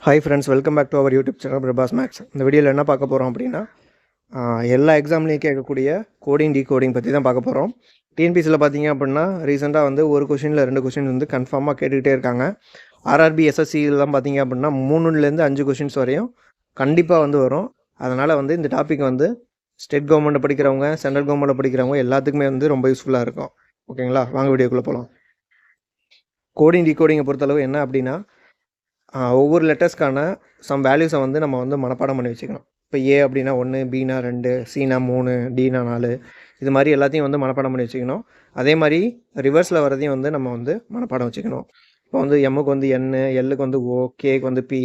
Hi friends, welcome back to our YouTube channel Prabhas makes. இந்த வீடியோவில் என்ன பார்க்க போகிறோம் அப்படின்னா, எல்லா எக்ஸாம்லேயும் கேட்கக்கூடிய கோடிங் டீகோடிங் பற்றி தான் பார்க்க போகிறோம். டிஎன்பிசியில் பார்த்தீங்க அப்படின்னா ரீசெண்டாக வந்து ஒரு கொஷினில் 2 கொஷின் வந்து கன்ஃபார்மாக கேட்டுக்கிட்டே இருக்காங்க. ஆர்ஆர்பி எஸ்எஸ்சிலாம் பார்த்தீங்க அப்படின்னா 3லேருந்து 5 கொஷின்ஸ் வரையும் கண்டிப்பாக வந்து வரும். அதனால் வந்து இந்த டாபிக் வந்து ஸ்டேட் கவர்மெண்ட்டில் படிக்கிறவங்க, சென்ட்ரல் கவர்மெண்ட்டில் படிக்கிறவங்க எல்லாத்துக்குமே வந்து ரொம்ப யூஸ்ஃபுல்லாக இருக்கும். ஓகேங்களா, வாங்க வீடியோக்குள்ளே போகலாம். கோடிங் டீகோடிங்கை பொறுத்தளவு என்ன அப்படின்னா, ஒவ்வொரு லெட்டர்ஸ்க்கான சம் வேல்யூஸை வந்து நம்ம வந்து மனப்பாடம் பண்ணி வச்சுக்கணும். இப்போ ஏ அப்படின்னா 1, பினா 2, சினா 3, டினா 4, இது மாதிரி எல்லாத்தையும் வந்து மனப்பாடம் பண்ணி வச்சுக்கணும். அதே மாதிரி ரிவர்ஸில் வரதையும் வந்து நம்ம வந்து மனப்பாடம் வச்சுக்கணும். இப்போ வந்து எம்முக்கு வந்து என், எல்லுக்கு வந்து ஓ, கேக்கு வந்து பி,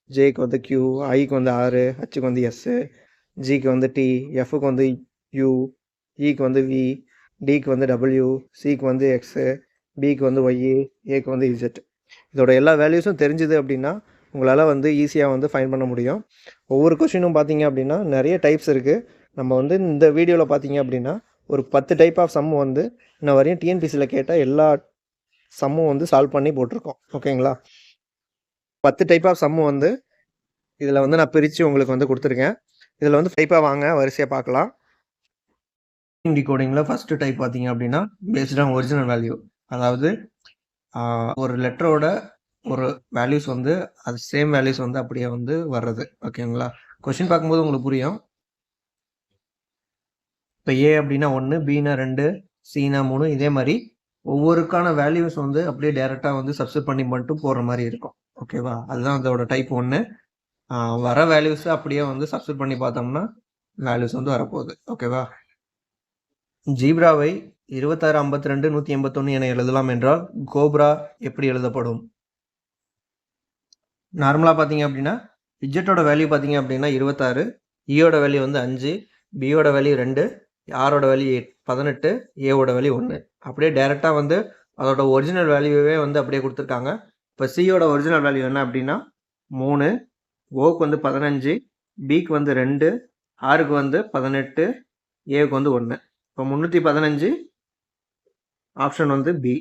ஜேக்கு வந்து கியூ, ஐக்கு வந்து ஆர், ஹச்சுக்கு வந்து எஸ்ஸு, ஜிக்கு வந்து டி, எஃப்க்கு வந்து யூ, இக்கு வந்து வி, டிக்கு வந்து டபிள்யூ, சிக்கு வந்து எக்ஸு, பிக்கு வந்து ஒய், ஏக்கு வந்து இசட். இதோட எல்லா வேல்யூஸும் தெரிஞ்சுது அப்படின்னா உங்களால் வந்து ஈஸியாக வந்து ஃபைண்ட் பண்ண முடியும். ஒவ்வொரு கொஷினும் பார்த்தீங்க அப்படின்னா நிறைய டைப்ஸ் இருக்குது. நம்ம வந்து இந்த வீடியோவில் பார்த்தீங்க அப்படின்னா ஒரு 10 டைப் ஆஃப் சம் வந்து இன்ன வரையும் டிஎன்பிசியில் கேட்டால் எல்லா சம்மும் வந்து சால்வ் பண்ணி போட்டிருக்கோம். ஓகேங்களா, 10 டைப் ஆஃப் சம்மு வந்து இதில் வந்து நான் பிரித்து உங்களுக்கு வந்து கொடுத்துருக்கேன். இதில் வந்து டைப்பாக வாங்க வரிசையாக பார்க்கலாம். டிகோடிங்கில் ஃபஸ்ட்டு டைப் பார்த்தீங்க அப்படின்னா பேஸ்ட் ஆன் ஒரிஜினல் வேல்யூ. அதாவது ஒரு லெட்டரோட ஒரு வேல்யூஸ் வந்து அது சேம் வேல்யூஸ் வந்து அப்படியே வந்து வர்றது. ஓகேங்களா, கொஷின் பார்க்கும்போது உங்களுக்கு புரியும். இப்போ ஏ அப்படின்னா 1, பின்னா 2, சினா 3, இதே மாதிரி ஒவ்வொருக்கான வேல்யூஸ் வந்து அப்படியே டேரெக்டாக வந்து சப்ஸ்டிட் பண்ணி மட்டும் போடுற மாதிரி இருக்கும். ஓகேவா, அதுதான் அதோட டைப் 1. வர வேல்யூஸை அப்படியே வந்து சப்ஸ்டிட் பண்ணி பார்த்தோம்னா வேல்யூஸ் வந்து வரப்போகுது. ஓகேவா, ஜீப்ராவை 26, 52, 181 என எழுதலாம் என்றால் கோப்ரா எப்படி எழுதப்படும்? நார்மலாக பார்த்தீங்க அப்படின்னா இஜெட்டோட வேல்யூ பார்த்தீங்க அப்படின்னா 26, இயோட வேல்யூ வந்து 5, பியோட வேல்யூ 2, ஆரோட வேல்யூ 18, ஏவோட வேல்யூ 1. அப்படியே டேரெக்டாக வந்து அதோட ஒரிஜினல் வேல்யூவே வந்து அப்படியே கொடுத்துருக்காங்க. இப்போ சியோட ஒரிஜினல் வேல்யூ என்ன அப்படின்னா 3, ஓக்கு வந்து 15, பிக்கு வந்து 2, ஆருக்கு வந்து 18, ஏவுக்கு வந்து 1. இப்போ 315 ஆப்ஷன் வந்து பி.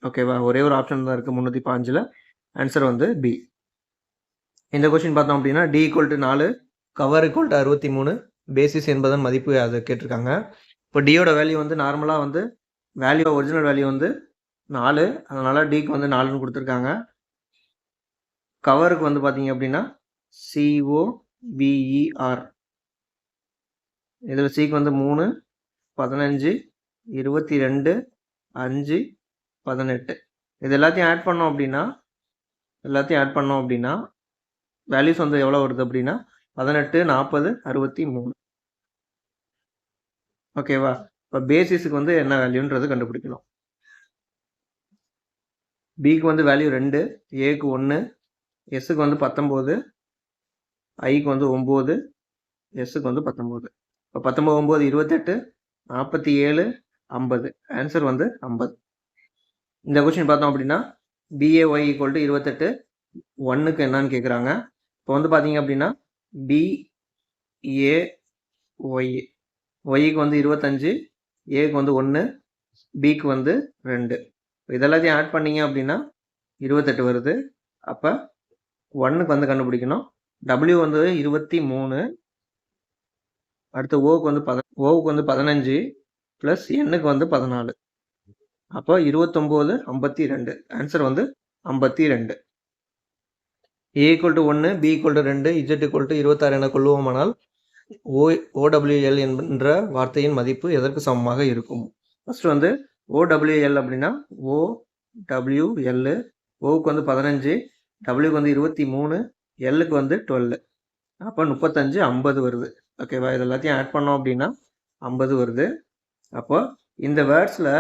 ஓகேவா, ஒரே ஒரு ஆப்ஷன் தான் இருக்குது 315. ஆன்சர் வந்து பி. இந்த கொஸ்டின் பார்த்தோம் அப்படின்னா T equal to 4, cover equal to 63, basis என்பதன் மதிப்பு அதை கேட்டிருக்காங்க. இப்போ டியோட வேல்யூ வந்து நார்மலாக வந்து வேல்யூ ஒரிஜினல் வேல்யூ வந்து 4, அதனால் டிக்கு வந்து 4ன்னு கொடுத்துருக்காங்க. கவருக்கு வந்து பார்த்தீங்க அப்படின்னா COVER. இதில் சிக்கு வந்து 3, 15, 22, 5, 18. இது எல்லாத்தையும் ஆட் பண்ணோம் அப்படின்னா வேல்யூஸ் வந்து எவ்வளோ வருது அப்படின்னா 18, 40, 63. ஓகேவா, இப்போ பேசிஸுக்கு வந்து என்ன வேல்யூன்றது கண்டுபிடிக்கணும். பிக்கு வந்து வேல்யூ 2, ஏக்கு 1, எஸ்ஸுக்கு வந்து 19, ஐக்கு வந்து 9, எஸ்ஸுக்கு வந்து 19. இப்போ 19, 9, 28, 47, 50. ஆன்சர் வந்து 50. இந்த கொஸ்டின் பார்த்தோம் அப்படின்னா BAY ஈக்குவல் டு 28, 1க்கு என்னன்னு கேட்குறாங்க. இப்போ வந்து பார்த்தீங்க அப்படின்னா BAY, ஒய்க்கு வந்து 25, ஏக்கு வந்து 1, பிக்கு வந்து 2. இதெல்லாத்தையும் ஆட் பண்ணீங்க அப்படின்னா 28 வருது. அப்போ 1க்கு வந்து கண்டுபிடிக்கணும். W வந்து 23, அடுத்து ஓவுக்கு வந்து 15 ப்ளஸ் எண்ணுக்கு வந்து 14. அப்போ 29, 52. ஆன்சர் வந்து 52. A equal to 1, B equal to 2, Z equal to 26 என கொள்வோமானால் OWL என்ற வார்த்தையின் மதிப்பு எதற்கு சமமாக இருக்கும்? ஃபர்ஸ்ட் வந்து OWL அப்படின்னா OWL, ஓவுக்கு வந்து 15, டபிள்யூக்கு வந்து 23, எல்லுக்கு வந்து 12. அப்போ 35, 50 வருது. ஓகேவா, இது எல்லாத்தையும் ஆட் பண்ணோம் அப்படின்னா 50 வருது. அப்போ இந்த வேர்ட்ஸில்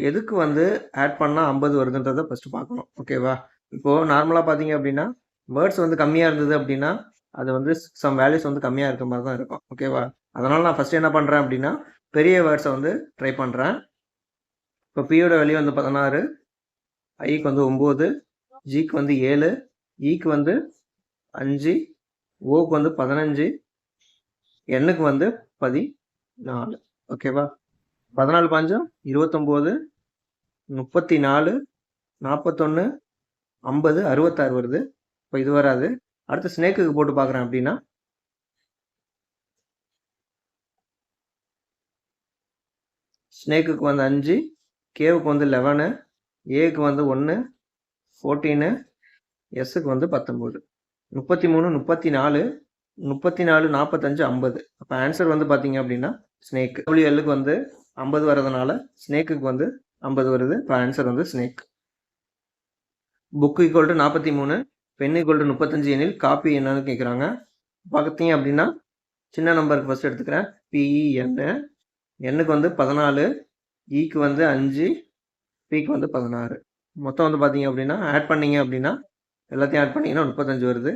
எதுக்கு வந்து ஆட் பண்ணால் 50 வருதுன்றதை ஃபஸ்ட்டு பார்க்கணும். ஓகேவா, இப்போது நார்மலாக பார்த்தீங்க அப்படின்னா வேர்ட்ஸ் வந்து கம்மியாக இருந்தது அப்படின்னா அது வந்து சம் வேல்யூஸ் வந்து கம்மியாக இருக்க மாதிரி தான் இருக்கும். ஓகேவா, அதனால் நான் ஃபஸ்ட்டு என்ன பண்ணுறேன் அப்படின்னா பெரிய வேர்ட்ஸை வந்து ட்ரை பண்ணுறேன். இப்போ பியோட வேல்யூ வந்து 16, ஐக்கு வந்து 9, ஜிக்கு வந்து 7, இக்கு வந்து 5, ஓக்கு வந்து 15, எண்ணுக்கு வந்து 14. ஓகேவா, 14 5 29, 34, 41, 50, 66 வருது. இப்போ இது வராது. அடுத்து ஸ்னேக்குக்கு போட்டு பார்க்குறேன் அப்படின்னா ஸ்னேக்குக்கு வந்து 5, கேவுக்கு வந்து 11, ஏக்கு வந்து 1, 14, எஸ்ஸுக்கு வந்து 19, 33, 34, 34, 45, 50. அப்போ ஆன்சர் வந்து பார்த்தீங்க அப்படின்னா ஸ்னேக். டபிள்யூஎல்லுக்கு வந்து 50 வர்றதுனால ஸ்னேக்குக்கு வந்து 50 வருது. இப்போ ஆன்சர் வந்து snake. Book equal to 43, pen equal to 35 எனில் காப்பி என்னன்னு கேட்குறாங்க. பார்த்தீங்க அப்படின்னா சின்ன நம்பருக்கு ஃபஸ்ட் எடுத்துக்கிறேன். பிஇஎன், எண்ணுக்கு வந்து 14, ஈக்கு வந்து 5, பிக்கு வந்து 16. மொத்தம் வந்து பார்த்தீங்க அப்படின்னா ஆட் பண்ணிங்க அப்படின்னா எல்லாத்தையும் ஆட் பண்ணிங்கன்னா 35 வருது.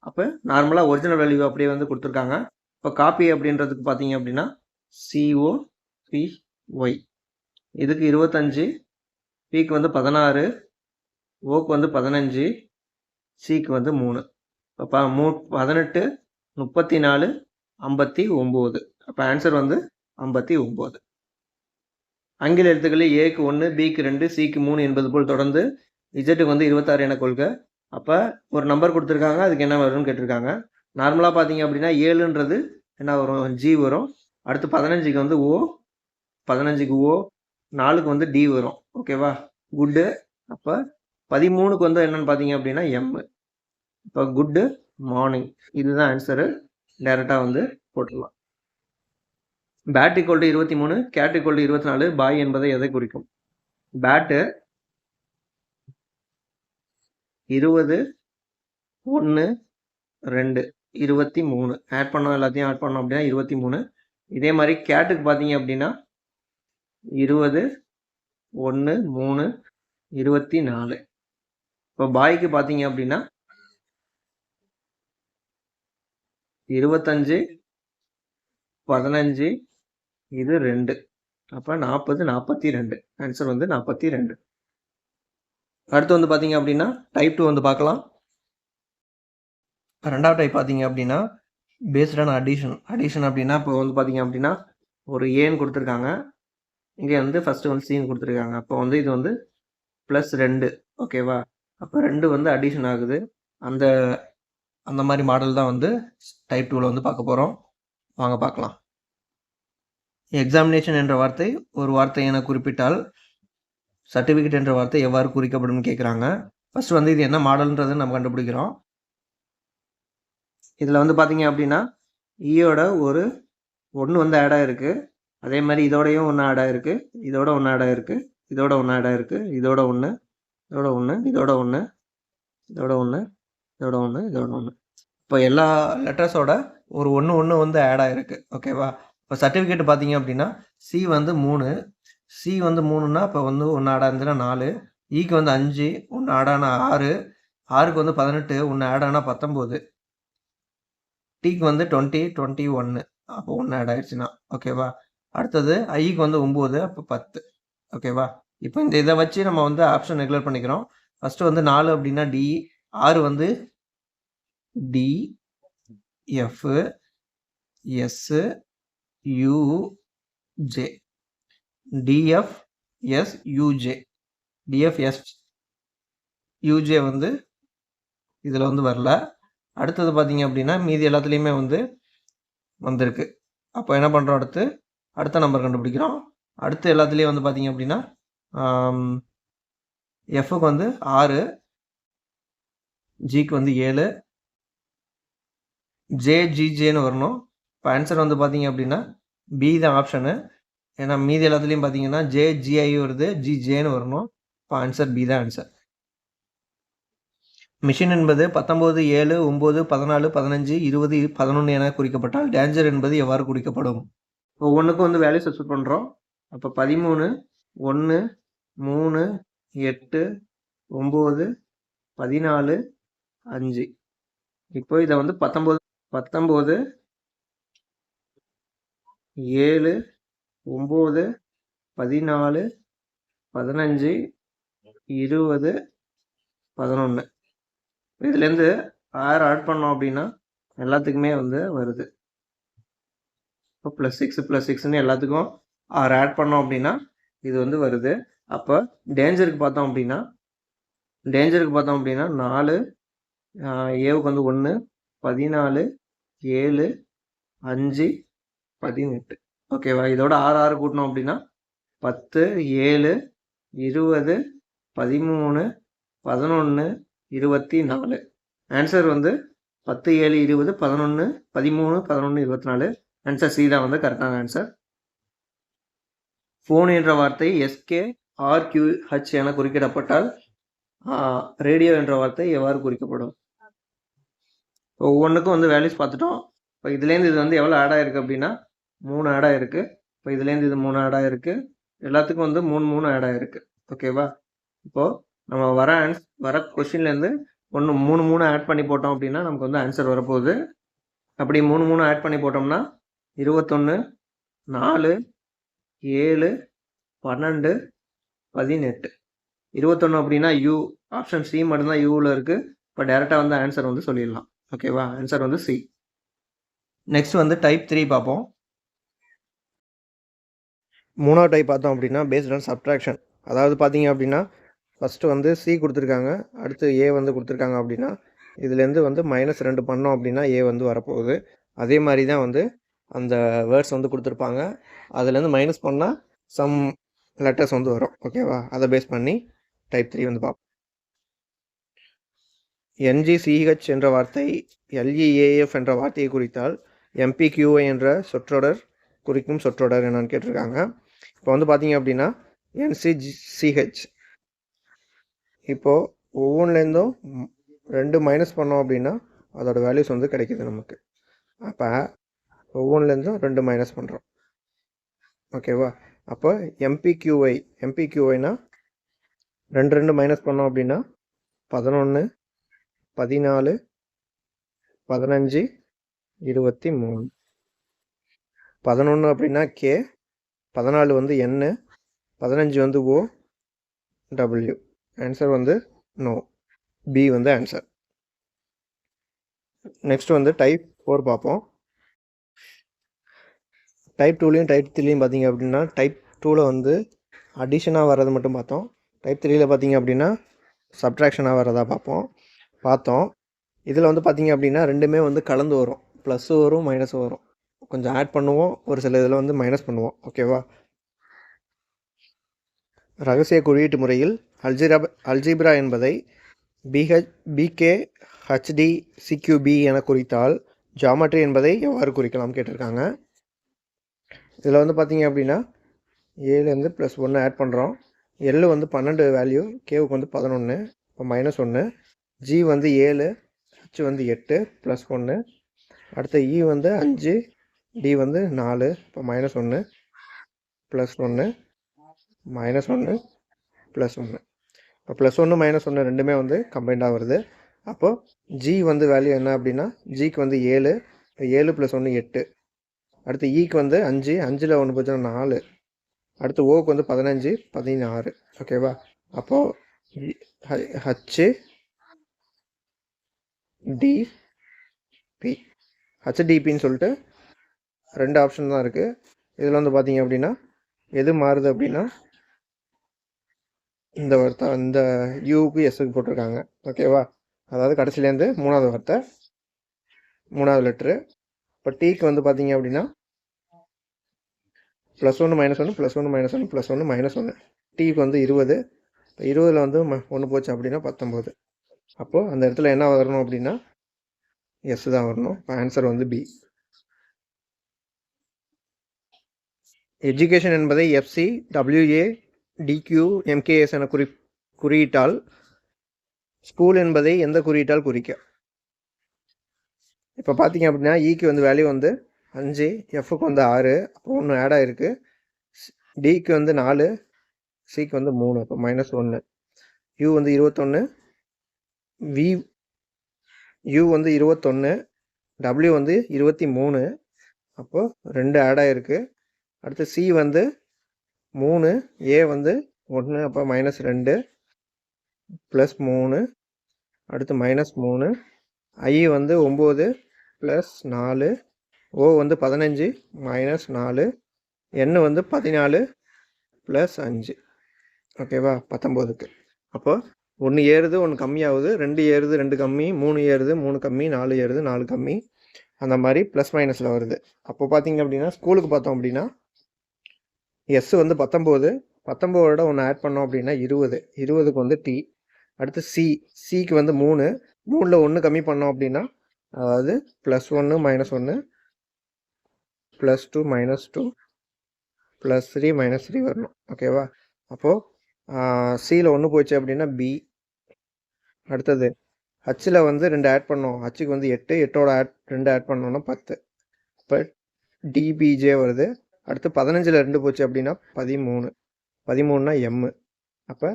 அப்போ நார்மலாக ஒரிஜினல் வேல்யூ அப்படியே வந்து கொடுத்துருக்காங்க. இப்போ காப்பி அப்படின்றதுக்கு பார்த்தீங்க அப்படின்னா COPY, இதுக்கு 25, பிக்கு வந்து 16, ஓக்கு வந்து 15, சிக்கு வந்து 3. இப்போ 18, 34, 59. அப்போ ஆன்சர் வந்து 59. ஆங்கில எழுத்துக்களில் ஏக்கு 1, பிக்கு 2, சிக்கு 3 என்பது போல் தொடர்ந்து இஜெட்டுக்கு வந்து 26 என கொள்க. அப்போ ஒரு நம்பர் கொடுத்துருக்காங்க, அதுக்கு என்ன வரும்னு கேட்டிருக்காங்க. நார்மலாக பார்த்தீங்க அப்படின்னா 7ன்றது என்ன வரும், ஜி வரும். அடுத்து 15க்கு வந்து ஓ, 15க்கு ஓ, 4க்கு வந்து டி வரும். ஓகேவா, குட்டு. அப்போ 13க்கு வந்து என்னன்னு பார்த்தீங்க அப்படின்னா எம். இப்போ குட்டு மார்னிங், இதுதான் ஆன்சரு. டைரெக்டாக வந்து போட்டுடலாம். Bat equal to 23, cat equal to 24, boy என்பதை எதை குறிக்கும்? பேட்டு 20, 1, 2, 23. ஆட் பண்ணோம், எல்லாத்தையும் ஆட் பண்ணோம் அப்படின்னா 23. இதே மாதிரி கேட்டுக்கு பார்த்தீங்க அப்படின்னா 20, 1, 3, 24. இப்போ பாய்க்கு பார்த்தீங்க அப்படின்னா 25, 15, இது 2. அப்போ 40, 42. ஆன்சர் வந்து 42. அடுத்து வந்து பார்த்தீங்க அப்படின்னா டைப் 2 வந்து பார்க்கலாம். ரெண்டாவது டைப் பார்த்தீங்க அப்படின்னா பேஸ்ட் ஆன் அடிஷன் அப்படின்னா இப்போ வந்து பார்த்தீங்க அப்படின்னா ஒரு ஏன்னு கொடுத்துருக்காங்க, இங்கே வந்து ஃபஸ்ட்டு வந்து சீன் கொடுத்துருக்காங்க. அப்போ வந்து இது வந்து +2. ஓகேவா, அப்போ 2 வந்து அடிஷன் ஆகுது. அந்த மாதிரி மாடல் தான் வந்து டைப் 2வில் வந்து பார்க்க போகிறோம். வாங்க பார்க்கலாம். எக்ஸாமினேஷன் என்ற வார்த்தை ஒரு வார்த்தை என குறிப்பிட்டால் சர்டிஃபிகேட் என்ற வார்த்தை எவ்வாறு குறிக்கப்படும் கேட்குறாங்க. ஃபர்ஸ்ட் வந்து இது என்ன மாடல்ன்றது நம்ம கண்டுபிடிக்கிறோம். இதில் வந்து பார்த்தீங்க அப்படின்னா ஈயோட ஒரு 1 வந்து ஆட் ஆகிருக்கு. அதே மாதிரி இதோடையும் 1 ஆட் ஆகிருக்கு, இதோட 1 ஆட் ஆகிருக்கு, இதோட 1 ஆட் ஆகிருக்கு, இதோட 1, இதோட 1, இதோட 1, இதோட 1, இதோட 1, இதோட 1. இப்போ எல்லா லெட்டர்ஸோட ஒரு 1 வந்து ஆட் ஆகிருக்கு. ஓகேவா, இப்போ சர்டிஃபிகேட் பார்த்தீங்க அப்படின்னா சி வந்து 3, சி வந்து 3ன்னா இப்போ வந்து 1 ஆட் ஆகுதுன்னா 4, ஈக்கு வந்து 5, 1 ஆட் ஆனா 6, ஆருக்கு வந்து 18, 1 ஆட் ஆனா 19, டிக்கு வந்து 20, 21, அப்போ 1 ஆட் ஆயிடுச்சுன்னா. ஓகேவா, அடுத்தது ஐக்கு வந்து 9, அப்போ 10. ஓகேவா, இப்போ இந்த இதை வச்சு நம்ம வந்து ஆப்ஷன் ரெகுலர் பண்ணிக்கிறோம். ஃபஸ்ட்டு வந்து 4 அப்படின்னா டி, 6 வந்து T, F, S, U, J, TF, S, UJ. TF, S, UJ வந்து இதில் வந்து வரல. அடுத்தது பார்த்தீங்க அப்படின்னா மீதி எல்லாத்துலேயுமே வந்து வந்திருக்கு. அப்போ என்ன பண்ணுறோம், அடுத்த நம்பர் கண்டுபிடிக்கிறோம். அடுத்து எல்லாத்துலேயும் வந்து பார்த்தீங்க அப்படின்னா எஃப்க்கு வந்து 6, ஜிக்கு வந்து 7, ஜேன்னு வரணும். இப்போ ஆன்சர் வந்து பார்த்தீங்க அப்படின்னா பி தான் ஆப்ஷனு. ஏன்னா மீதி எல்லாத்துலேயும் பார்த்தீங்கன்னா ஜிஐ வருது, ஜேன்னு வரணும். இப்போ ஆன்சர் பி தான் ஆன்சர். மிஷின் என்பது 19, 7, 9, 14, 15, 20, 11 என குறிக்கப்பட்டால் டேஞ்சர் என்பது எவ்வாறு குறிக்கப்படும்? இப்போ ஒன்றுக்கும் வந்து வேல்யூ சப்ஸ்டிட் பண்ணுறோம். அப்போ 13, 1, 3, 8, 9, 14, 5. இப்போ இதை வந்து 19, 7, 9, 14, 15, 20, 11. இதுலேருந்து 6 ஆட் பண்ணோம் அப்படின்னா எல்லாத்துக்குமே வந்து வருது. இப்போ +6 +6ன்னு எல்லாத்துக்கும் 6 ஆட் பண்ணோம் அப்படின்னா இது வந்து வருது. அப்போ டேஞ்சருக்கு பார்த்தோம் அப்படின்னா 4, ஏவுக்கு வந்து 1, 14, 7, 5, 18. ஓகேவா? இதோட 6 கூட்டணும் அப்படின்னா 10, 7, 20, 13, 11, 24. ஆன்சர் வந்து 10, 7, 20, 11, 13, 11, 24. ஆன்சர் சி தான் வந்து கரெக்டான ஆன்சர். ஃபோன் என்ற வார்த்தை எஸ்கே ஆர்கியூஹெச் என குறிப்பிடப்பட்டால் ரேடியோ என்ற வார்த்தை எவ்வாறு குறிக்கப்படும்? ஒவ்வொன்றுக்கும் வந்து வேல்யூஸ் பார்த்துட்டோம். இப்போ இதுலேருந்து இது வந்து எவ்வளோ ஆட் ஆகிருக்கு அப்படின்னா 3 ஆட் ஆகிருக்கு. இப்போ இதுலேருந்து இது 3 ஆட் ஆகிருக்கு. எல்லாத்துக்கும் வந்து 3 ஆட் ஆகிருக்கு. ஓகேவா? இப்போது நம்ம வர கொஷின்லேருந்து 3 ஆட் பண்ணி போட்டோம் அப்படின்னா நமக்கு வந்து ஆன்சர் வரப்போகுது. அப்படி 3 ஆட் பண்ணி போட்டோம்னா 21, 4, 7, 12, 18. 21 அப்படின்னா யூ, ஆப்ஷன் சி மட்டும்தான் யூவில் இருக்குது. இப்போ டேரெக்டாக வந்து ஆன்சர் வந்து சொல்லிடலாம். ஓகேவா? ஆன்சர் வந்து சி. நெக்ஸ்ட் வந்து டைப் 3 பார்ப்போம். 3வது டைப் பார்த்தோம் அப்படின்னா பேஸ்ட் ஆன் சப்ட்ராக்ஷன். அதாவது பார்த்தீங்க அப்படின்னா ஃபஸ்ட்டு வந்து சி கொடுத்துருக்காங்க, அடுத்து ஏ வந்து கொடுத்துருக்காங்க அப்படின்னா இதுலேருந்து வந்து -2 பண்ணோம் அப்படின்னா ஏ வந்து வரப்போகுது. அதே மாதிரி தான் வந்து அந்த வேர்ட்ஸ் வந்து கொடுத்துருப்பாங்க. அதுலேருந்து மைனஸ் பண்ணால் சம் லெட்டர்ஸ் வந்து வரும். ஓகேவா? அதை பேஸ் பண்ணி டைப் 3 வந்து பார்ப்போம். NGCH என்ற வார்த்தை LEAF என்ற வார்த்தையை குறித்தால் MPQI என்ற சொற்றொடர் குறிக்கும் சொற்றொடர் என்னன்னு கேட்டிருக்காங்க. இப்போ வந்து பார்த்தீங்க அப்படின்னா NCCH இப்போது ஒவ்வொன்றுலேருந்தும் 2 மைனஸ் பண்ணோம் அப்படின்னா அதோட வேல்யூஸ் வந்து கிடைக்கிது நமக்கு. அப்போ ஒவ்வொன்றுலேருந்தும் 2 மைனஸ் பண்ணுறோம். ஓகேவா? அப்போ MPQIனா 2 மைனஸ் பண்ணோம் அப்படின்னா 11, 14, 15, 23. 11 அப்படின்னா கே, 14 வந்து N, 15 வந்து O, W. ஆன்சர் வந்து நோ, பி வந்து ஆன்சர். நெக்ஸ்ட் வந்து டைப் 4 பார்ப்போம். டைப் 2லையும் டைப் 3லையும் பார்த்தீங்க அப்படின்னா டைப் 2வில் வந்து அடிஷனாக வர்றது மட்டும் பார்த்தோம். டைப் 3யில் பார்த்தீங்க அப்படின்னா சப்ட்ராக்ஷனாக வர்றதா பார்த்தோம். இதில் வந்து பார்த்தீங்க அப்படின்னா ரெண்டுமே வந்து கலந்து வரும். ப்ளஸ்ஸும் வரும், மைனஸும் வரும். கொஞ்சம் ஆட் பண்ணுவோம், ஒரு சில இதில் வந்து மைனஸ் பண்ணுவோம். ஓகேவா? ரகசிய குறியீட்டு முறையில் அல்ஜீப்ரா என்பதை BKHDCQB என குறித்தால் ஜாமெட்ரி என்பதை எவ்வாறு குறிக்கலாம் கேட்டிருக்காங்க. இதில் வந்து பார்த்தீங்க அப்படின்னா ஏலேருந்து +1 ஆட் பண்ணுறோம். எல் வந்து 12 வேல்யூ, கேவுக்கு வந்து 11, இப்போ -1. ஜி வந்து 7, ஹச் வந்து 8 +1. அடுத்த இ வந்து 5, டி வந்து 4, இப்போ -1, +1, -1, +1. இப்போ +1 -1 ரெண்டுமே வந்து கம்பைண்டாக வருது. அப்போது ஜி வந்து வேல்யூ என்ன அப்படின்னா ஜிக்கு வந்து 7, 7 + 1 8. அடுத்து இக்கு வந்து 5, 5ல் 1 போச்சுன்னா 4. அடுத்து ஓக்கு வந்து 15, 16. ஓகேவா? அப்போது ஹெச்டிபின்னு சொல்லிட்டு 2 ஆப்ஷன் தான் இருக்குது. இதில் வந்து பார்த்தீங்க அப்படின்னா எது மாறுது அப்படின்னா இந்த வார்த்தை இந்த யூக்கு எஸ்ஸுக்கு போட்டிருக்காங்க. ஓகேவா? அதாவது கடைசிலேருந்து 3வது வார்த்தை 3வது லெட்ரு. இப்போ டீக்கு வந்து பார்த்தீங்க அப்படின்னா +1 -1 +1 -1 +1 -1. டீக்கு வந்து 20. இப்போ 20ல் வந்து 1 போச்சு அப்படின்னா 19. அப்போது அந்த இடத்துல என்ன வரணும் அப்படின்னா எஸ் தான் வரணும். இப்போ ஆன்சர் வந்து பி. எஜுகேஷன் என்பதை FCWADQMKS என குறியிட்டால் ஸ்கூல் என்பதை எந்த குறியிட்டால் குறிக்க? இப்போ பார்த்தீங்க அப்படின்னா இக்கு வந்து வேல்யூ வந்து 5, எஃப்க்கு வந்து 6, அப்போ 1 ஆட் ஆகிருக்கு. டிக்கு வந்து 4, சிக்கு வந்து 3, அப்போ -1. யூ வந்து 21, யூ வந்து 21, டபிள்யூ வந்து 23, அப்போது 2 ஆட் ஆகிருக்கு. அடுத்து சி வந்து 3, ஏ வந்து 1, அப்போ -2 +3, அடுத்து -3, ஐ வந்து 9 +4, ஓ வந்து 15 -4, என் வந்து 14 +5. ஓகேவா? 19க்கு. அப்போது ஒன்று ஏறுது, ஒன்று கம்மியாகுது, 2 ஏறுது, 2 கம்மி, 3 ஏறுது, 3 கம்மி, 4 ஏறுது, 4 கம்மி, அந்த மாதிரி ப்ளஸ் மைனஸில் வருது. அப்போ பார்த்தீங்க அப்படின்னா ஸ்கூலுக்கு பார்த்தோம் அப்படின்னா எஸ் வந்து 19, 19ஓட ஒன்று ஆட் பண்ணோம் அப்படின்னா 20, 20க்கு வந்து டி. அடுத்து சிக்கு வந்து 3, 3ல் 1 கம்மி பண்ணோம் அப்படின்னா அதாவது +1 -1 +2 -2 +3 -3 வரணும். ஓகேவா? அப்போது சியில் 1 போச்சு அப்படின்னா பி. அடுத்தது ஹச்சில் வந்து 2 ஆட் பண்ணோம், ஹச்சுக்கு வந்து 8, 8ஓட 2 ஆட் பண்ணோன்னா 10. இப்போ டிபிஜே வருது. அடுத்து 15ல் 2 போச்சு அப்படின்னா 13, 13னா எம். அப்போ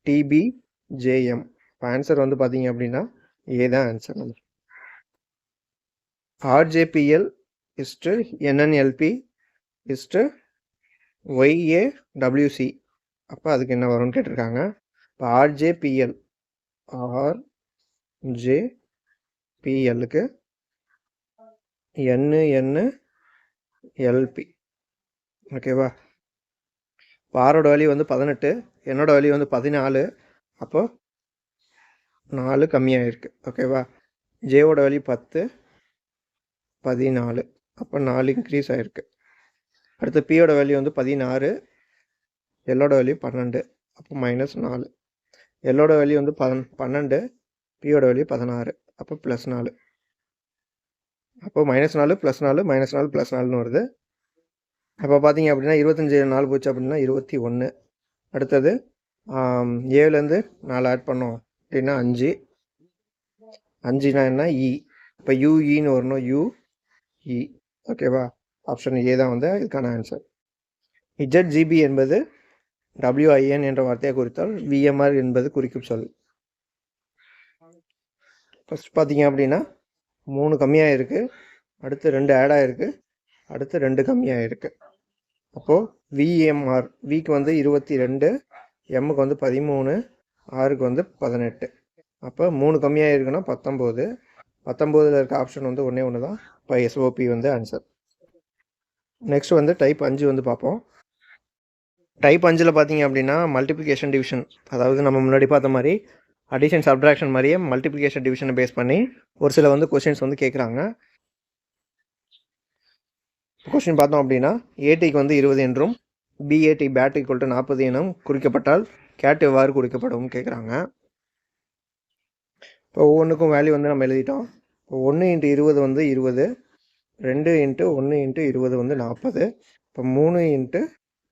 டிபிஜேஎம். இப்போ ஆன்சர் வந்து பார்த்தீங்க அப்படின்னா ஏ தான் answer. RJPL is to NNLP is to YAWC. அப்போ அதுக்கு என்ன வரும்னு கேட்டிருக்காங்க. இப்போ ஆர்ஜேபிஎல் ஆர்ஜேபிஎல்லுக்கு என்என்எல்பி. ஓகேவா? இப்போ ஆரோட வேல்யூ வந்து 18, என்னோட வேல்யூ வந்து 14. அப்போ 4 கம்மியாக இருக்குது. ஓகேவா? ஜேவோட வேல்யூ 10, 14. அப்போ 4 இன்க்ரீஸ் ஆகிருக்கு. அடுத்து பியோட வேல்யூ வந்து 16, எல்லோட வேல்யூ 12. அப்போ -4. எல்லோட வேல்யூ வந்து 12, பியோட வேல்யூ 16. அப்போ +4. அப்போ -4 +4 -4 +4ன்னு வருது. அப்போ பார்த்தீங்க அப்படின்னா 25 4 போச்சு அப்படின்னா 21. அடுத்தது ஏலேருந்து 4 ஆட் பண்ணோம் அப்படின்னா 5. 5னா என்ன? இ. இப்போ யூஇன்னு வரணும், யூஇ. ஓகேவா? ஆப்ஷன் ஏ தான் வந்து இதுக்கான ஆன்சர். இஜட்ஜிபி என்பது WIN என்ற வார்த்தையை குறித்தால் VMR என்பது குறிக்கும் சொல். ஃபஸ்ட் பார்த்தீங்க அப்படின்னா 3 கம்மியாக இருக்குது, அடுத்து 2 ஆட் ஆகிருக்கு, அடுத்து 2 கம்மியாக இருக்குது. அப்போது VMR, விக்கு வந்து 22, எம்முக்கு வந்து 13, ஆருக்கு வந்து 18. அப்போ 3 கம்மியாக இருக்குன்னா 19. 19ல் இருக்க ஆப்ஷன் வந்து ஒன்று தான். இப்போ SOP வந்து ஆன்சர். நெக்ஸ்ட் வந்து டைப் 5 வந்து பார்ப்போம். டைப் 5ல் பார்த்தீங்க அப்படின்னா மல்டிப்ளிகேஷன் டிவிஷன், அதாவது நம்ம முன்னாடி பார்த்த மாதிரி அடிஷன் சப்ட்ராக்ஷன் மாதிரியே மல்டிப்ளிகேஷன் டிவிஷனை பேஸ் பண்ணி ஒரு சில வந்து கொஷின்ஸ் வந்து கேட்குறாங்க. கொஷின் பார்த்தோம் அப்படின்னா ஏடிக்கு வந்து 20 என்றும் பிஏடி பேட் ஈக்குவல் டு 40 எனும் குறிக்கப்பட்டால் கேட் எவ்வாறு குறிக்கப்படும் கேட்குறாங்க. இப்போ ஒவ்வொன்றுக்கும் வேல்யூ வந்து நம்ம எழுதிட்டோம். இப்போ 1 × 20 வந்து 20, 2 × 1 × 20 வந்து 40. இப்போ 3 ×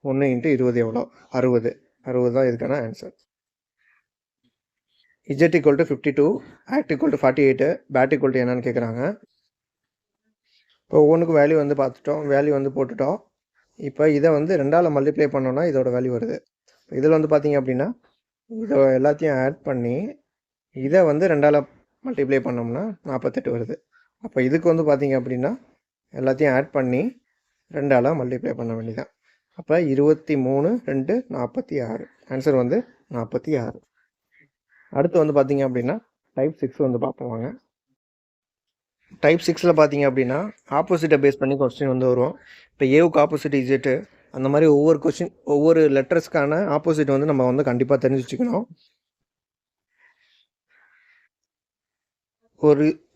1 × 20 எவ்வளோ? 60. 60 தான் இதுக்கான ஆன்சர். இஜெட் equal to 52, act equal to 48, bat equal to என்னன்னு கேட்குறாங்க. இப்போ ஒவ்வொன்றுக்கும் வேல்யூ வந்து பார்த்துட்டோம், வேல்யூ வந்து போட்டுட்டோம். இப்போ இதை வந்து 2ஆல் மல்டிப்ளை பண்ணோன்னா இதோட வேல்யூ வருது. இதில் வந்து பார்த்தீங்க அப்படின்னா இதை எல்லாத்தையும் ஆட் பண்ணி இதை வந்து 2ஆல் மல்டிப்ளை பண்ணோம்னா 48 வருது. அப்போ இதுக்கு வந்து பார்த்தீங்க அப்படின்னா எல்லாத்தையும் ஆட் பண்ணி 2ஆல் மல்டிப்ளை பண்ண வேண்டியதான். அப்போ 23 2 46. ஆன்சர் வந்து 46. அடுத்து வந்து பார்த்தீங்க அப்படின்னா டைப் 6 வந்து பார்ப்போம் வாங்க. டைப் 6ல் பார்த்தீங்க அப்படின்னா ஆப்போசிட்டை பேஸ் பண்ணி கொஸ்டின் வந்து வரும். இப்போ ஏவுக்கு ஆப்போசிட் இஜெட்டு, அந்த மாதிரி ஒவ்வொரு லெட்டர்ஸ்க்கான ஆப்போசிட் வந்து நம்ம வந்து கண்டிப்பாக தெரிஞ்சு வச்சுக்கணும்.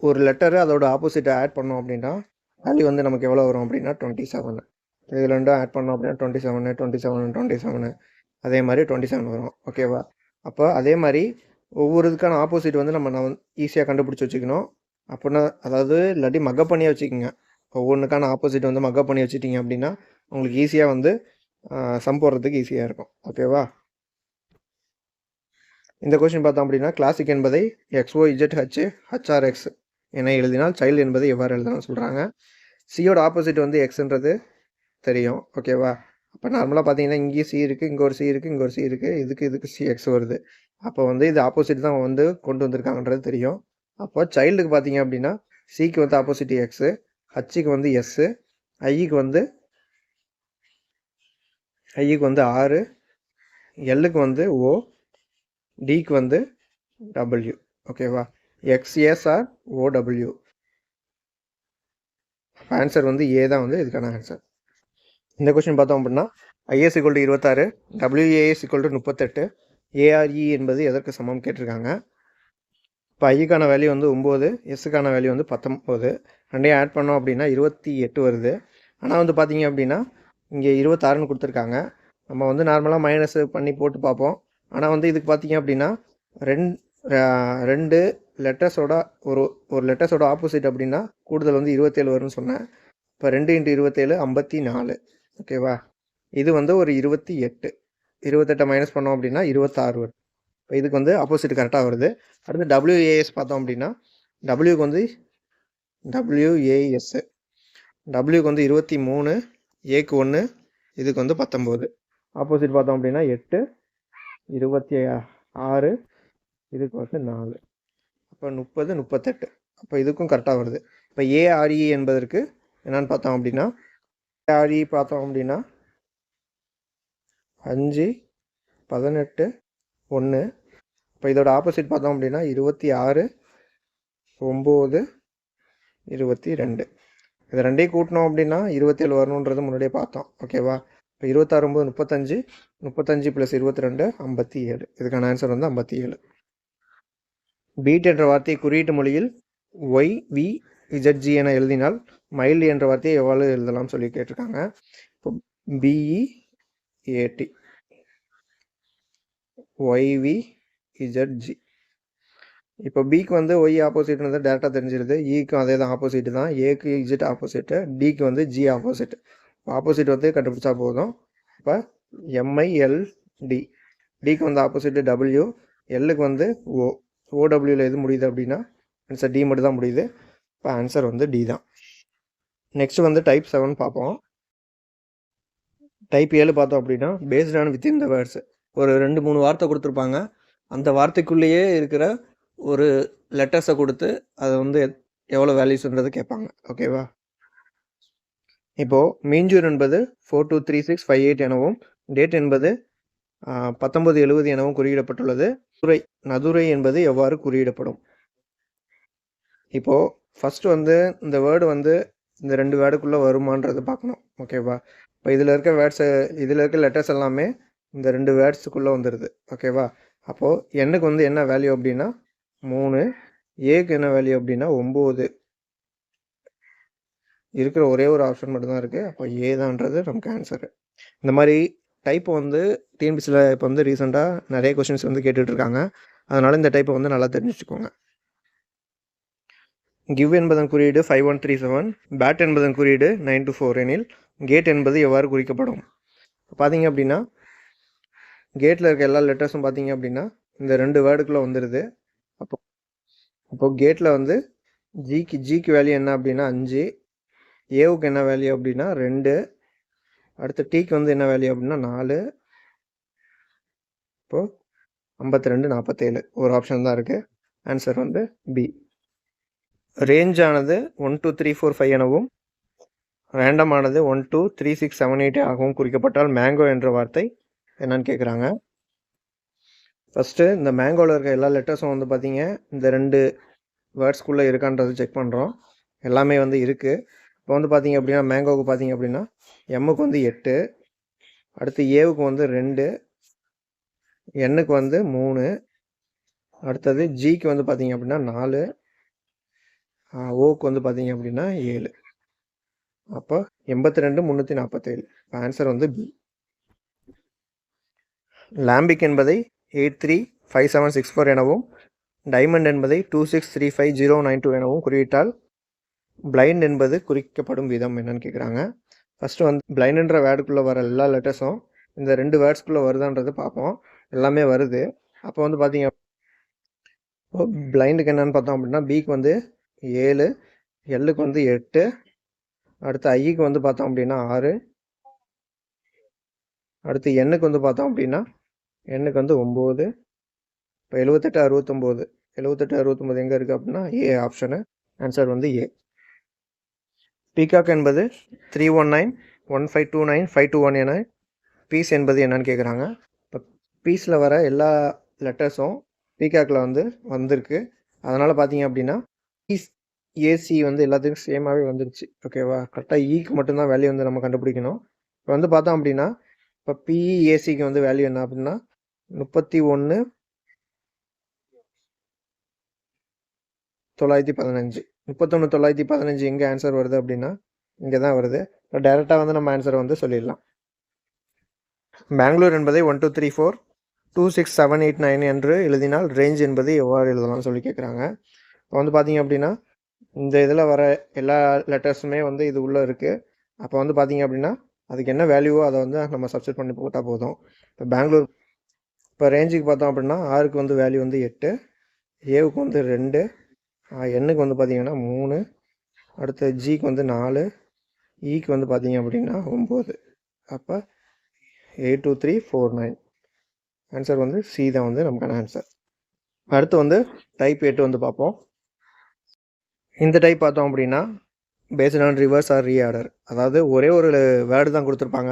ஒரு லெட்டரு அதோட ஆப்போசிட்டை ஆட் பண்ணோம் அப்படின்னா வேல்யூ வந்து நமக்கு எவ்வளோ வரும் அப்படின்னா 27. இதில் ரெண்டும் ஆட் பண்ணோம் அப்படின்னா 27 27 27, அதே மாதிரி 27 வரும். ஓகேவா? அப்போ அதே மாதிரி ஒவ்வொரு இதுக்கான ஆப்போசிட் வந்து நம்ம ஈஸியாக கண்டுபிடிச்சி வச்சுக்கணும். அப்படின்னா அதாவது இல்லாட்டி மக்கப் பண்ணி வச்சுக்கோங்க. ஒவ்வொன்றுக்கான ஆப்போசிட் வந்து மக்கப் பண்ணி வச்சுட்டிங்க அப்படின்னா உங்களுக்கு ஈஸியாக வந்து சம் போடுறதுக்கு ஈஸியாக இருக்கும். ஓகேவா? இந்த கொஸ்டின் பார்த்தோம் அப்படின்னா கிளாசிக் என்பதை XOZH HRX என எழுதினால் சைல்டு என்பதை எவ்வாறு எழுதணும்னு சொல்கிறாங்க. சியோட ஆப்போசிட் வந்து எக்ஸ்ன்றது தெரியும். ஓகேவா? அப்போ நார்மலாக பார்த்தீங்கன்னா இங்கேயும் சி இருக்குது, இங்கே ஒரு சி இருக்குது, இங்கே ஒரு சி இருக்குது, இதுக்கு CX வருது. அப்போ வந்து இது ஆப்போசிட் தான் வந்து கொண்டு வந்திருக்காங்கன்றது தெரியும். அப்போ சைல்டுக்கு பார்த்தீங்க அப்படின்னா சிக்கு வந்து ஆப்போசிட் எக்ஸு, ஹச்சுக்கு வந்து எஸ்ஸு, ஐக்கு வந்து 6, எல்லுக்கு வந்து ஓ, டிக்கு வந்து W. ஓகேவா? XSR OW. ஆன்சர் வந்து ஏ தான் வந்து இதுக்கான ஆன்சர். இந்த கொஸ்டின் பார்த்தோம் அப்படின்னா IS = 26, WAS = 38, ஏஆர்இ என்பது எதற்கு சமம் கேட்டிருக்காங்க. இப்போ ஐக்கான வேல்யூ வந்து 9, எஸ்ஸுக்கான வேல்யூ வந்து 19. ரெண்டையும் ஆட் பண்ணோம் அப்படின்னா 28 வருது. ஆனால் வந்து பார்த்தீங்க அப்படின்னா இங்கே 26ன்னு கொடுத்துருக்காங்க. நம்ம வந்து நார்மலாக மைனஸ் பண்ணி போட்டு பார்ப்போம். ஆனால் வந்து இதுக்கு பார்த்தீங்க அப்படின்னா ரெண்டு லெட்டர்ஸோட ஒரு லெட்டர்ஸோட ஆப்போசிட் அப்படின்னா கூடுதல் வந்து 27 வரும்னு சொன்னேன். இப்போ 2 × 27 54. ஓகேவா? இது வந்து ஒரு 28. 28 மைனஸ் பண்ணோம் அப்படின்னா 26 வரும். இப்போ இதுக்கு வந்து ஆப்போசிட் கரெக்டாக வருது. அடுத்து டபிள்யூஏஎஸ் பார்த்தோம் அப்படின்னா டபிள்யூக்கு வந்து டபிள்யூஏஎஸ் டபிள்யூக்கு வந்து 23, ஏக்கு 1, இதுக்கு வந்து 19. ஆப்போசிட் பார்த்தோம் அப்படின்னா 8, 26, இதுக்கு வந்து 4. அப்போ 30, 38. அப்போ இதுக்கும் கரெக்டாக வருது. இப்போ ஏஆர்இ என்பதற்கு என்னன்னு பார்த்தோம் அப்படின்னா ஏஆர்இ பார்த்தோம் அப்படின்னா 5, 18, 1. இப்போ இதோட ஆப்போசிட் பார்த்தோம் அப்படின்னா 26, 9, 22. இது ரெண்டையும் கூட்டினோம் அப்படின்னா 27 வரணுன்றது முன்னாடியே பார்த்தோம். ஓகேவா? இப்போ 26, 9, 35, 35 + 22 57. இதுக்கான ஆன்சர் வந்து 57. பீட் என்ற வார்த்தையை குறியீட்டு மொழியில் YVZG என எழுதினால் மைல் என்ற வார்த்தையை எவ்வாறு எழுதலாம் சொல்லி கேட்டிருக்காங்க. இப்போ BEAT YVZG. இப்போ பிக்கு வந்து ஒய் ஆப்போசிட்னு டேரெக்டாக தெரிஞ்சிருது. ஈக்கும் அதே தான் ஆப்போசிட் தான். ஏக்கு இஜெட் ஆப்போசிட்டு, டிக்கு வந்து ஜி ஆப்போசிட். ஆப்போசிட் வந்து கண்டுபிடிச்சா போதும். இப்போ MILD. டிக்கு வந்து ஆப்போசிட்டு டபிள்யூ, எல்லுக்கு வந்து ஓ. ஓடபிள்யூவில் எது முடியுது அப்படின்னா ஆன்சர் டி மட்டும் தான் முடியுது. இப்போ ஆன்சர் வந்து டி தான். நெக்ஸ்ட் வந்து டைப் 7 பார்ப்போம். டைப் 7 பார்த்தோம் அப்படின்னா based on within the words. ஒரு 2-3 வார்த்தை கொடுத்துருப்பாங்க. அந்த வார்த்தைக்குள்ளேயே இருக்கிற ஒரு லெட்டர்ஸை கொடுத்து அதை வந்து எவ்வளோ வேல்யூஸ்ன்றது கேட்பாங்க. ஓகேவா? இப்போது மீஞ்சூர் என்பது 423658 எனவும் டேட் என்பது 1970 எனவும் குறியிடப்பட்டுள்ளது. நதுரை என்பது எவ்வாறு குறியிடப்படும்? இப்போது ஃபஸ்ட்டு வந்து இந்த வேர்டு வந்து இந்த 2 வேர்டுக்குள்ளே வருமானது பார்க்கணும். ஓகேவா? இப்போ இதில் இருக்க லெட்டர்ஸ் எல்லாமே இந்த 2 வேர்ட்ஸுக்குள்ளே வந்துடுது. ஓகேவா? அப்போது எண்ணுக்கு வந்து என்ன வேல்யூ அப்படின்னா 3, ஏக்கு என்ன வேல்யூ அப்படின்னா 9. இருக்கிற ஒரே ஒரு ஆப்ஷன் மட்டும்தான் இருக்குது. அப்போ ஏ தான்ன்றது நமக்கு ஆன்சரு. இந்த மாதிரி டைப்பை வந்து டிஎன்பிசியில் இப்போ வந்து ரீசெண்டாக நிறைய கொஷின்ஸ் வந்து கேட்டுட்ருக்காங்க. அதனால் இந்த டைப்பை வந்து நல்லா தெரிஞ்சுக்கோங்க. கிவ் என்பதன் குறியீடு 5137, பேட் என்பதன் குறியீடு 924 எனில் கேட் என்பது எவ்வாறு குறிக்கப்படும்? பார்த்தீங்க அப்படின்னா கேட்டில் இருக்க எல்லா லெட்டர்ஸும் பார்த்தீங்க அப்படின்னா இந்த 2 வேர்டுக்குள்ளே வந்துடுது. அப்போ கேட்டில் வந்து ஜிக்கு வேல்யூ என்ன அப்படின்னா 5, ஏவுக்கு என்ன வேல்யூ அப்படின்னா 2, அடுத்து டிக்கு வந்து என்ன வேல்யூ அப்படின்னா 4. இப்போது 52, 47 ஒரு ஆப்ஷன் தான் இருக்குது. ஆன்சர் வந்து பி. ரேஞ்ச் ஆனது 1 2 3 4 5 எனவும் ரேண்டம் ஆனது 1 2 3 6 7 8 ஆகவும் குறிக்கப்பட்டால் மேங்கோ என்ற வார்த்தை என்னன்னு கேட்குறாங்க. ஃபஸ்ட்டு இந்த மேங்கோவில் இருக்க எல்லா லெட்டர்ஸும் வந்து பார்த்தீங்க இந்த 2 வேர்ட்ஸ்குள்ளே இருக்கான்றது செக் பண்ணுறோம். எல்லாமே வந்து இருக்குது. இப்போ வந்து பார்த்தீங்க அப்படின்னா மேங்கோவுக்கு பார்த்தீங்க அப்படின்னா எம்முக்கு வந்து 8, அடுத்து ஏவுக்கு வந்து 2, எண்ணுக்கு வந்து 3, அடுத்தது ஜிக்கு வந்து பார்த்தீங்க அப்படின்னா 4, ஓக்கு வந்து பார்த்தீங்க அப்படின்னா 7. அப்போ 82 347. ஆன்சர் வந்து பி. லாம்பிக் என்பதை 835764 எனவும் டைமண்ட் என்பதை 2635092 எனவும் குறியிட்டால் பிளைண்ட் என்பது குறிக்கப்படும் விதம் என்னன்னு கேட்குறாங்க. ஃபஸ்ட்டு வந்து பிளைண்டுன்ற வேர்டுக்குள்ளே வர எல்லா லெட்டர்ஸும் இந்த 2 வேர்ட்ஸ்குள்ளே வருதான்றது பார்ப்போம். எல்லாமே வருது. அப்போ வந்து பார்த்தீங்க பிளைண்டுக்கு என்னென்னு பார்த்தோம் அப்படின்னா பிக்கு வந்து 7, எல்லுக்கு வந்து 8, அடுத்து ஐக்கு வந்து பார்த்தோம் அப்படின்னா 6, அடுத்து எண்ணுக்கு வந்து பார்த்தோம் அப்படின்னா எண்ணுக்கு வந்து 9. இப்போ 78 69 78 69 எங்கே இருக்குது அப்படின்னா ஏ ஆப்ஷனு. ஆன்சர் வந்து ஏ. பீகாக் என்பது 319 1529 521 என பீஸ் என்பது என்னன்னு கேட்குறாங்க. இப்போ பீஸில் வர எல்லா லெட்டர்ஸும் பீகாக்கில் வந்து வந்திருக்கு. அதனால் பார்த்தீங்க அப்படின்னா பீஸ் ஏசி வந்து எல்லாத்துக்கும் சேமாகவே வந்துருச்சு. ஓகேவா? கரெக்டாக ஈக்கு மட்டும்தான் வேல்யூ வந்து நம்ம கண்டுபிடிக்கணும். இப்போ வந்து பார்த்தோம் அப்படின்னா இப்போ பிஇஏசிக்கு வந்து வேல்யூ என்ன அப்படின்னா 31 915 31 915 எங்கே ஆன்சர் வருது அப்படின்னா இங்கே தான் வருது. டைரெக்டாக வந்து நம்ம ஆன்சரை வந்து சொல்லிடலாம். பெங்களூர் என்பதை 1 2 3 4 2 6 7 8 9 என்று எழுதினால் ரேஞ்ச் என்பது எவ்வாறு எழுதலாம்னு சொல்லி கேட்குறாங்க. இப்போ வந்து பார்த்தீங்க அப்படின்னா இந்த இதில் வர எல்லா லெட்டர்ஸுமே வந்து இது உள்ளே இருக்குது. அப்போ வந்து பார்த்தீங்க அப்படின்னா அதுக்கு என்ன வேல்யூவோ அதை வந்து நம்ம சப்ஸ்டிட் பண்ணி போட்டால் போதும். இப்போ பெங்களூர் இப்போ ரேஞ்சுக்கு பார்த்தோம் அப்படின்னா ஆருக்கு வந்து வேல்யூ வந்து 8, ஏவுக்கு வந்து 2, எண்ணுக்கு வந்து பார்த்தீங்கன்னா 3, அடுத்து ஜிக்கு வந்து 4, ஈக்கு வந்து பார்த்தீங்க அப்படின்னா 9. அப்போ 8 2 3 4 9 ஆன்சர் வந்து சி தான் வந்து நமக்கான ஆன்சர். அடுத்து வந்து டைப் 8 வந்து பார்ப்போம். இந்த டைப் பார்த்தோம் அப்படின்னா based on reverse or reorder. அதாவது ஒரே ஒரு வேர்டு தான் கொடுத்துருப்பாங்க,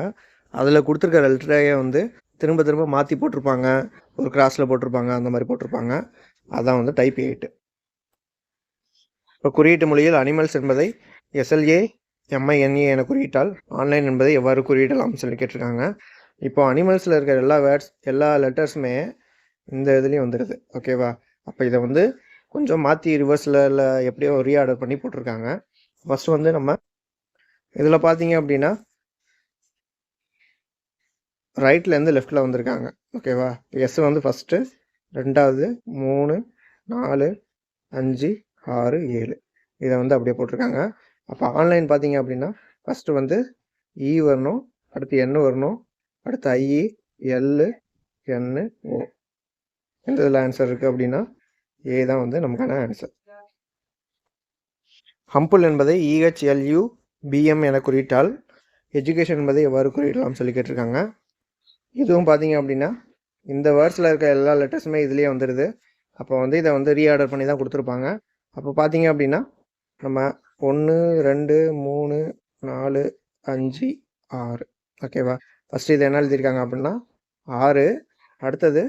அதில் கொடுத்துருக்க லெட்டரையே வந்து திரும்ப திரும்ப மாற்றி போட்டிருப்பாங்க, ஒரு கிராஸில் போட்டிருப்பாங்க, அந்த மாதிரி போட்டிருப்பாங்க. அதான் வந்து டைப் 8. இப்போ குறியீட்டு மொழியில் அனிமல்ஸ் என்பதை SLAMINA என குறியிட்டால் ஆன்லைன் என்பதை எவ்வாறு குறியிடலாம்னு சொல்லி கேட்டிருக்காங்க. இப்போ அனிமல்ஸில் இருக்கிற எல்லா வேர்ட்ஸ் எல்லா லெட்டர்ஸுமே இந்த இதுலேயும் வந்துடுது. ஓகேவா? அப்போ இதை வந்து கொஞ்சம் மாற்றி ரிவர்ஸில் இல்லை எப்படியோ ரீஆர்டர் பண்ணி போட்டிருக்காங்க. ஃபஸ்ட்டு வந்து நம்ம இதில் பார்த்தீங்க அப்படின்னா ரைட்லேருந்து லெஃப்டில் வந்திருக்காங்க. ஓகேவா? எஸ் வந்து ஃபஸ்ட்டு, 2வது, 3, 4, 5, 6, 7 இதை வந்து அப்படியே போட்டிருக்காங்க. அப்போ ஆன்லைன் பார்த்தீங்க அப்படின்னா ஃபஸ்ட்டு வந்து இ வரணும், அடுத்து என் வரணும், அடுத்து ஐஇ, எல், என், ஓ. எந்த இதில் ஆன்சர் இருக்குது அப்படின்னா ஏ தான் வந்து நமக்கான ஆன்சர். ஹம்புல் என்பதை EHLUBM என குறியிட்டால் எஜுகேஷன் என்பதை எவ்வாறு குறியிடலாம்னு சொல்லி கேட்டிருக்காங்க. இதுவும் பார்த்தீங்க அப்படின்னா இந்த வேர்ட்ஸில் இருக்க எல்லா லெட்டர்ஸுமே இதுலேயே வந்துடுது. அப்போ வந்து இதை வந்து ரீஆர்டர் பண்ணி தான் கொடுத்துருப்பாங்க. அப்போ பார்த்தீங்க அப்படின்னா நம்ம 1 2 3 4 5 6 ஓகேவா? ஃபஸ்ட்டு இது என்ன எழுதியிருக்காங்க அப்படின்னா 6, அடுத்தது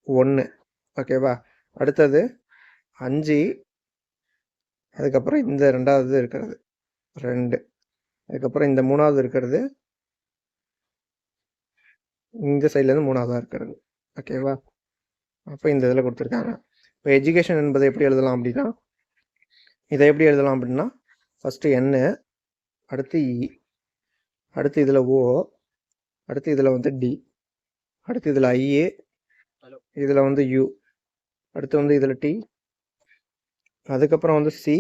1 ஓகேவா, அடுத்தது 5, அதுக்கப்புறம் இந்த 2வது இருக்கிறது 2, அதுக்கப்புறம் இந்த 3வது இருக்கிறது இந்த சைட்லேருந்து 3வதாக இருக்கிறது. ஓகேவா? அப்போ இந்த இதில் கொடுத்துருக்காங்க. இப்போ எஜுகேஷன் என்பதை எப்படி எழுதலாம் அப்படின்னா இதை எப்படி எழுதலாம் அப்படின்னா ஃபஸ்ட்டு என்னு, அடுத்து இ, அடுத்து இதில் ஓ, அடுத்து இதில் வந்து டி, அடுத்து இதில் ஐஏ, இதில் வந்து யூ, அடுத்து வந்து இதில் டி, அதுக்கப்புறம் வந்து சி,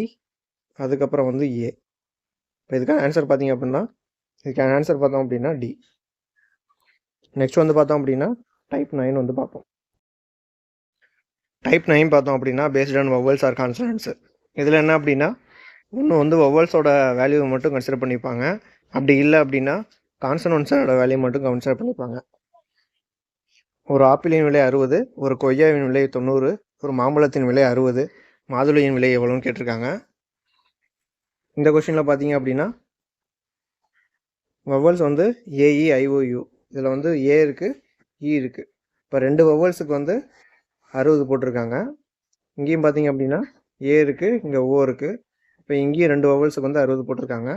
அதுக்கப்புறம் வந்து ஏ. இப்போ இதுக்கான ஆன்சர் பார்த்தீங்க அப்படின்னா இதுக்கான ஆன்சர் பார்த்தோம் அப்படின்னா டி. நெக்ஸ்ட் வந்து பார்த்தோம் அப்படின்னா டைப் 9 வந்து பார்ப்போம். டைப் 9 பார்த்தோம் அப்படின்னா பேஸ்ட் ஆன் வவல்ஸ் ஆர் கான்சனன்ட்ஸு. இதில் என்ன அப்படின்னா ஒன்று வந்து வவல்ஸோட வேல்யூவை மட்டும் கன்சிடர் பண்ணிப்பாங்க, அப்படி இல்லை அப்படின்னா கான்சனன்ட்ஸோட வேல்யூ மட்டும் கன்சிடர் பண்ணிப்பாங்க. ஒரு ஆப்பிளின் விலை 60, ஒரு கொய்யாவின் விலை 90, ஒரு மாம்பழத்தின் விலை 60, மாதுளையின் விலை எவ்வளோன்னு கேட்டிருக்காங்க. இந்த கொஷினில் பார்த்தீங்க அப்படின்னா வவல்ஸ் வந்து AEIOU, இதில் வந்து ஏ இருக்குது, இ இருக்குது. இப்போ 2 வவல்ஸுக்கு வந்து 60 போட்டிருக்காங்க. இங்கேயும் பார்த்தீங்க அப்படின்னா ஏ இருக்குது, இங்கே ஓ இருக்குது. இப்போ இங்கேயும் 2 வவல்ஸுக்கு வந்து 60 போட்டிருக்காங்க.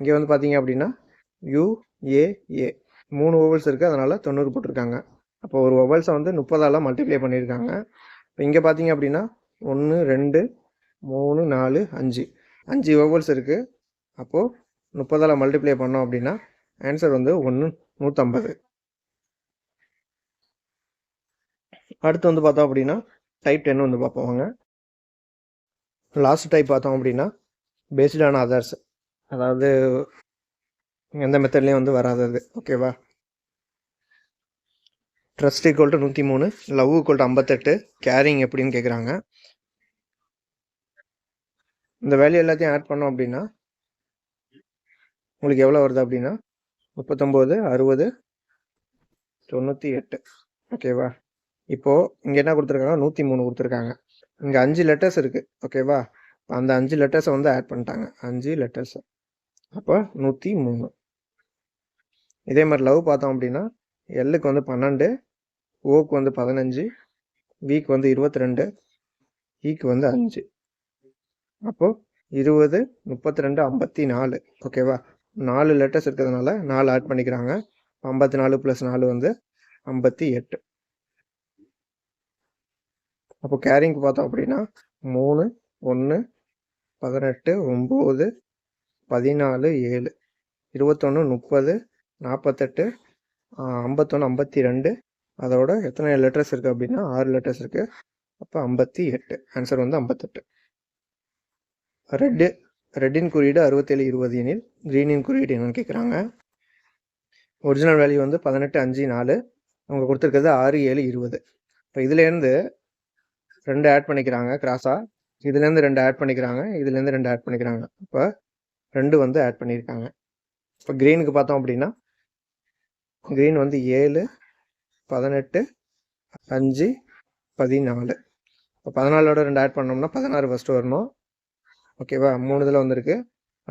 இங்கே வந்து பார்த்தீங்க அப்படின்னா UAA 3 வவல்ஸ் இருக்குது, அதனால் 90 போட்டிருக்காங்க. அப்போ ஒரு வவல்ஸை வந்து 30ஆல் மல்டிப்ளை பண்ணியிருக்காங்க. இப்போ இங்கே பார்த்தீங்க அப்படின்னா 1 2 3 4 5 வவல்ஸ் இருக்குது. அப்போது 30ஆல் மல்டிப்ளை பண்ணோம் அப்படின்னா ஆன்சர் வந்து 150. அடுத்து வந்து பார்த்தோம் அப்படின்னா டைப் 10 வந்து பார்ப்போம் வாங்க. லாஸ்ட் டைப் பார்த்தோம் அப்படின்னா பேஸ்ட் ஆன் அதர்ஸ், அதாவது எந்த மெத்தட்லேயும் வந்து வராதது. ஓகேவா? Trust equal to 103, love equal to 58, caring எப்படின்னு கேட்குறாங்க. இந்த வேல்யூ எல்லாத்தையும் ஆட் பண்ணோம் அப்படின்னா உங்களுக்கு எவ்வளோ வருது அப்படின்னா 39 60 98. ஓகேவா? இப்போது இங்கே என்ன கொடுத்துருக்காங்க, 103 கொடுத்துருக்காங்க. இங்கே 5 லெட்டர்ஸ் இருக்குது. ஓகேவா? அந்த 5 லெட்டர்ஸை வந்து ஆட் பண்ணிட்டாங்க, 5 லெட்டர்ஸ். அப்போ 103. இதே மாதிரி லவ் பார்த்தோம் அப்படின்னா எல்லுக்கு வந்து 12, ஓக்கு வந்து 15, விக்கு வந்து 22, ஈக்கு வந்து 5. அப்போது 20 32 54. ஓகேவா? 4 லெட்டர்ஸ் இருக்கிறதுனால 4 ஆட் பண்ணிக்கிறாங்க. 54 + 4 வந்து 58. அப்போ கேரிங்க்கு பார்த்தோம் அப்படின்னா 3 1 18 9 14 7 21 30 48 51 52. அதோட எத்தனை லெட்டர்ஸ் இருக்குது அப்படின்னா 6 லெட்டர்ஸ் இருக்குது. அப்போ 58. ஆன்சர் வந்து 58. ரெட்டின் குறியீடு 67 20 எனில் க்ரீனின் குறியீடு என்னன்னு கேட்குறாங்க. ஒரிஜினல் வேல்யூ வந்து 18 5 4. அவங்க கொடுத்துருக்கிறது 6 7 20. இப்போ இதுலேருந்து 2 ஆட் பண்ணிக்கிறாங்க கிராஸாக. இதுலேருந்து 2 ஆட் பண்ணிக்கிறாங்க, இதுலேருந்து 2 ஆட் பண்ணிக்கிறாங்க. இப்போ 2 வந்து ஆட் பண்ணியிருக்காங்க. இப்போ க்ரீனுக்கு பார்த்தோம் அப்படின்னா க்ரீன் வந்து 7 18 5 14. இப்போ 14ஓட 2 ஆட் பண்ணோம்னா 16 ஃபஸ்ட்டு வரணும். ஓகேவா, 3 இதில் வந்திருக்கு.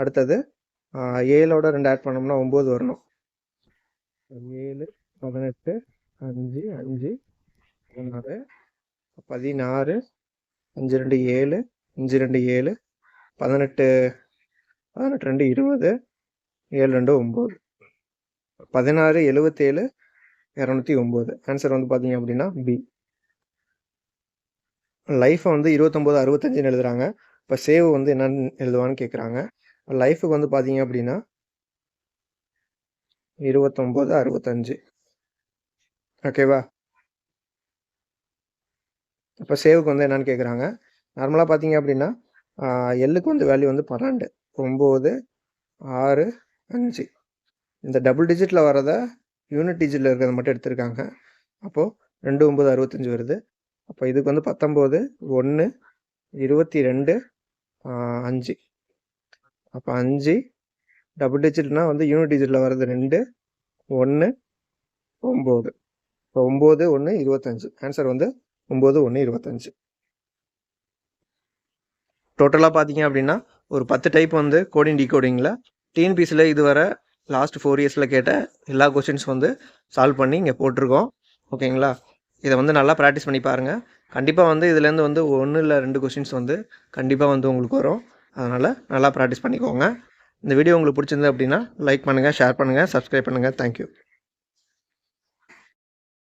அடுத்தது 7ஓட 2 ஆட் பண்ணோம்னா 9 வரணும். 7 18 5 5 16 16 5 2 7 5 2 7 18 18 2 20 7 2 9 16 77 209. ஆன்சர் வந்து பார்த்தீங்க அப்படின்னா பி. லைஃப்பை வந்து 29 65ன்னு எழுதுறாங்க. இப்போ சேவ் வந்து என்னன்னு எழுதுவான்னு கேட்குறாங்க. லைஃபுக்கு வந்து பார்த்தீங்க அப்படின்னா 29 65. ஓகேவா, இப்போ சேவுக்கு வந்து என்னன்னு கேட்குறாங்க. நார்மலாக பார்த்தீங்க அப்படின்னா எல்லுக்கு வந்து வேல்யூ வந்து 12 9 6 5. இந்த டபுள் டிஜிட்டில் வரதை யூனிட் டிஜிட்டில் இருக்கிறத மட்டும் எடுத்திருக்காங்க. அப்போது 2 9 65 வருது. அப்போ இதுக்கு வந்து 19 1 22 5. அப்போ 5 டபுள் டிஜிட்னால் வந்து யூனிட் டிஜிட்டில் வர்றது 2 1 9. இப்போ 9 1 25. ஆன்சர் வந்து 9 1 25. டோட்டலாக பார்த்தீங்க அப்படின்னா ஒரு 10 டைப் வந்து கோடிங் டிகோடிங்கில் டிஎன்பிசியில் இதுவரை லாஸ்ட் 4 இயர்ஸில் கேட்ட எல்லா கொஷின்ஸ் வந்து சால்வ் பண்ணி இங்கே போட்டிருக்கோம். ஓகேங்களா, இதை வந்து நல்லா ப்ராக்டிஸ் பண்ணி பாருங்கள். கண்டிப்பாக வந்து இதுலேருந்து வந்து 1 இல்லை 2 கொஷின்ஸ் வந்து கண்டிப்பாக வந்து உங்களுக்கு வரும். அதனால் நல்லா ப்ராக்டிஸ் பண்ணிக்கோங்க. இந்த வீடியோ உங்களுக்கு பிடிச்சிருந்து அப்படின்னா லைக் பண்ணுங்கள், ஷேர் பண்ணுங்கள், சப்ஸ்கிரைப் பண்ணுங்கள். தேங்க்யூ.